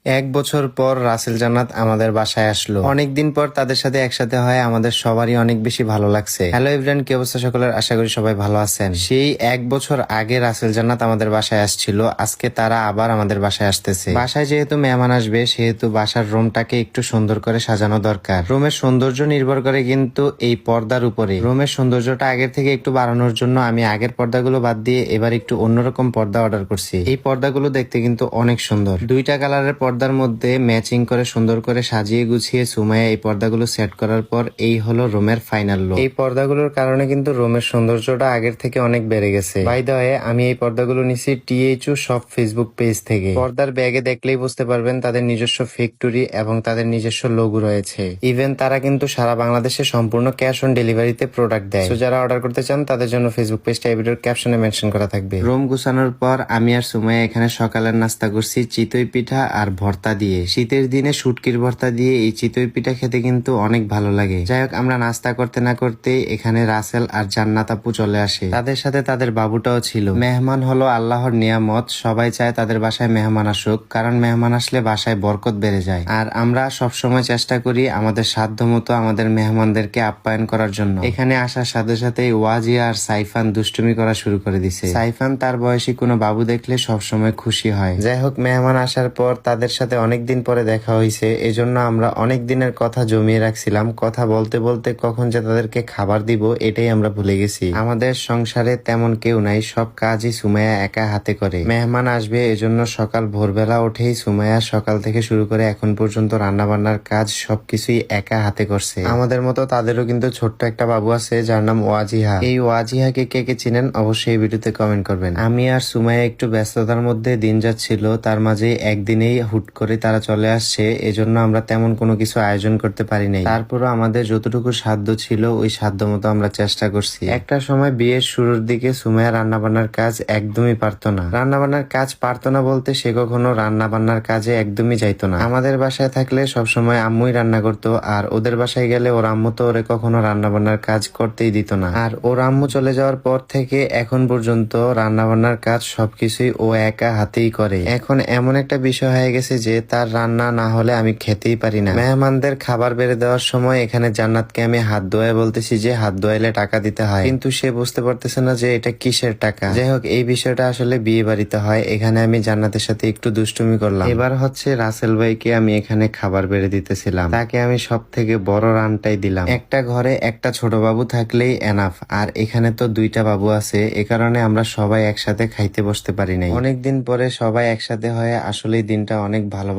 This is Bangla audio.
এক বছর পর রাসেল জান্নাত আমাদের বাসায় আসলো। অনেকদিন পর তাদের সাথে একসাথে হয় আমাদের সবারই অনেক বেশি ভালো লাগছে। হ্যালো এভরিওয়ান, কি অবস্থা সকলের? আশা করি সবাই ভালো আছেন। সেই এক বছর আগে রাসেল জান্নাত আমাদের বাসায় আসছিল, আজকে তারা আবার আমাদের বাসায় আসতেছে। বাসায় যেহেতু মেহমান আসবে সেহেতু বাসার রুমটাকে একটু সুন্দর করে সাজানো দরকার। রুমের সৌন্দর্য নির্ভর করে কিন্তু এই পর্দার উপরে। রুমের সৌন্দর্যটা আগের থেকে একটু বাড়ানোর জন্য আমি আগের পর্দাগুলো বাদ দিয়ে এবার একটু অন্যরকম পর্দা অর্ডার করছি। এই পর্দাগুলো দেখতে কিন্তু অনেক সুন্দর। দুইটা কালারের পর্দার মধ্যে ম্যাচিং করে সুন্দর করে সাজিয়ে গুছিয়ে সুমাইয়া এই পর্দাগুলো সেট করার পর এই হলো রুমের ফাইনাল লুক। এই পর্দাগুলোর কারণে কিন্তু রুমের সৌন্দর্যটা আগের থেকে অনেক বেড়ে গেছে। বাই দ্য ওয়ে, আমি এই পর্দাগুলো নিছি টিএইচইউ শপ ফেসবুক পেজ থেকে। পর্দার ব্যাগে দেখলেই বুঝতে পারবেন তাদের নিজস্ব ফ্যাক্টরি এবং তাদের নিজস্ব লোগো রয়েছে। ইভেন তারা কিন্তু সারা বাংলাদেশে সম্পূর্ণ ক্যাশ অন ডেলিভারিতে প্রোডাক্ট দেয়। তো যারা অর্ডার করতে চান তাদের জন্য ফেসবুক পেজটা এই ভিডিওর ক্যাপশনে মেনশন করা থাকবে। রুম গুছানোর পর আমি আর সুমাইয়া এখানে সকালের নাস্তা করছি চিতই পিঠা আর ভর্তা দিয়ে। শীতের দিনে শুটকির ভর্তা দিয়ে এই চিতই পিঠা খেতে কিন্তু অনেক ভালো লাগে। যাই হোক, আমরা নাস্তা করতে না করতে এখানে রাসেল আর জান্নাত আপু চলে আসে। তাদের সাথে তাদের বাবুটাও ছিল। মেহমান হলো আল্লাহর নিয়ামত, সবাই চায় তাদের বাসায় মেহমান আসুক, কারণ মেহমান আসলে বাসায় বরকত বেড়ে যায়। আর আমরা সবসময় চেষ্টা করি আমাদের সাধ্য মতো আমাদের মেহমানদেরকে আপ্যায়ন করার জন্য। এখানে আসার সাথে সাথে ওয়াজিয়া আর সাইফান দুষ্টুমি করা শুরু করে দিছে। সাইফান তার বয়সী কোনো বাবু দেখলে সবসময় খুশি হয়। যাই হোক, মেহমান আসার পর তাদের সাথে অনেকদিন পরে দেখা হয়েছে, এজন্য আমরা অনেক দিনের কথা জমিয়ে রাখছিলাম। কথা বলতে বলতে কখন যে তাদেরকে খাবার দিব এটাই আমরা ভুলে গেছি। আমাদের সংসারে তেমন কেউ নাই, সব কাজই সুমাইয়া একা হাতে করে। মেহমান আসবে এজন্য সকাল ভোরবেলা উঠেই সুমাইয়া সকাল থেকে শুরু করে এখন পর্যন্ত রান্না বান্নার কাজ সবকিছুই একা হাতে করছে। আমাদের মতো তাদেরও কিন্তু ছোট্ট একটা বাবু আছে যার নাম ওয়াজিহা। এই ওয়াজিহাকে কে কে চিনেন অবশ্যই এই ভিডিওতে কমেন্ট করবেন। আমি আর সুমাইয়া একটু ব্যস্ততার মধ্যে দিন যাচ্ছিল, তার মাঝে একদিনেই হুট করে তারা চলে আসছে, এজন্য আমরা তেমন কোনো কিছু আয়োজন করতে পারি নাই। তারপরও আমাদের যতটুকু সাধ্য ছিল ওই সাধ্য মতো আমরা চেষ্টা করছি। একটা সময় বিয়ের শুরুর দিকে সুমাইয়া রান্না বান্নার কাজ একদমই পারতো না। রান্না বান্নার কাজ পারতো না বলতে সে কখনো রান্না বান্নার কাজে একদমই যাইতো না। আমাদের বাসায় থাকলে সবসময় আম্মুই রান্না করতো, আর ওদের বাসায় গেলে ওর আম্মু তো ওরে কখনো রান্না বান্নার কাজ করতেই দিত না। আর ওর আম্মু চলে যাওয়ার পর থেকে এখন পর্যন্ত রান্না বান্নার কাজ সবকিছুই ও একা হাতেই করে। এখন এমন একটা বিষয় হয়ে গেছে যে তার রান্না না হলে আমি খেতেই পারি না। মেহমানদের খাবার বেড়ে দেওয়ার সময় এখানে জান্নাতকে আমি হাত ধোয়ায় বলতেছি যে হাত ধোয়াইলে টাকা দিতে হয়, কিন্তু সে বুঝতে পারতেছে না যে এটা কিসের টাকা। যাই হোক, এই বিষয়টা আসলে বিয়ে বাড়িতে হয়। এখানে আমি জান্নাতের সাথে একটু দুষ্টুমি করলাম। এবার হচ্ছে রাসেল ভাইকে আমি এখানে খাবার বেড়ে দিতেছিলাম, তাকে আমি সব থেকে বড় রানটাই দিলাম। একটা ঘরে একটা ছোট বাবু থাকলেই এনাফ, আর এখানে তো দুইটা বাবু আছে, এ কারণে আমরা সবাই একসাথে খাইতে বসতে পারি নাই। অনেকদিন পরে সবাই একসাথে হয়ে আসলে দিনটা অনেক ভালো